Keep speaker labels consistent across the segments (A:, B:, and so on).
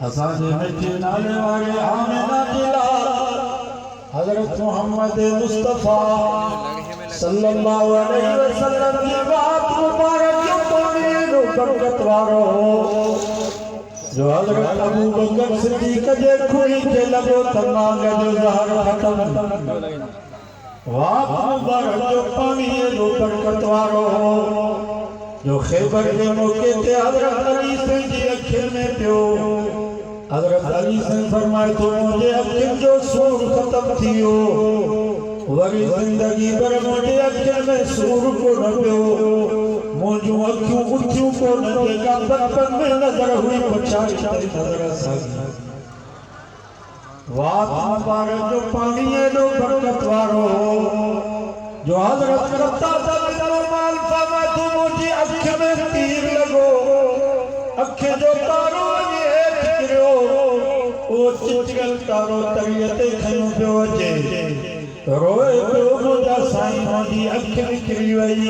A: असांजे मिठे नाले वारे आमिना जिला हज़रत मोहम्मद मुस्तफ़ा सल्लल्लाहु अलैहि वसल्लम की बात मुबारक जो तमीर बरकत वारो जो हज़रत अबू बकर सिद्दीक़ जे खुई के लगो तमाम जो ज़हर खत्म बात मुबारक जो पानी जो बरकत वारो जो खैबर के मौके ते हज़रत अली से जी अखिल में पियो हज़रत अली से फरमाए तो मुझे अखिल जो सूर खत्म थियो वरी जिंदगी भर मुझे अखिल में सूर को न पियो मुझो अखियों उठियों को न देखा बचपन में नजर हुई पछाड़ी तेरी नजर सागी वात मुबारक जो पानी है जो बरकत वारो जो हज़रत करता था माल फमा तो मुझे अख में तीर लगो अख जो तारो ये गिरो ओ चिचगल तारो तरियते खयो पियो अचे रोए पियो मुझा साईं मुझी अख निकरी वई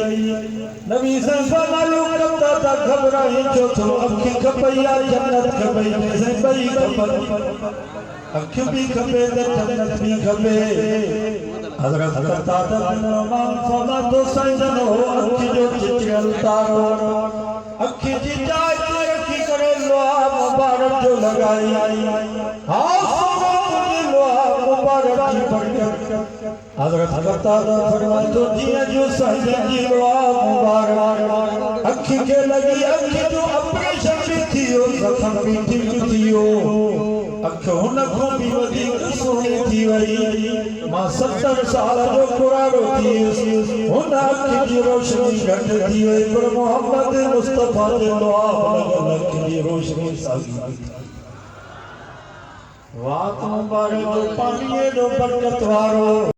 A: नबी सा मालूम करता था घबराई जो थो अख खपैया जन्नत खपई से बई खबर अख भी खपे जन्नत भी खपे हज़रत करता मान फमा तो साईं हो अख जो चिचगल तारो अख जी जाय ते रखी करे लोहा मुबारक जो लगाई हां सोना लोहा मुबारक जी बरकत हज़रत करता फरमाए तो जिया जो साईं जी लोहा मुबारक अख के लगी अख जो ऑपरेशन भी थियो जख्म भी ठीक थियो अख हुन को भी वधी सोनी थी वई मां 70 साल जो पुराणो थी हुन अख जी रोशनी घट थी वई पर मोहम्मद मुस्तफा जे दुआ लगल अख जी रोशनी सागी वात मुबारक जो पानी जो बरकत वारो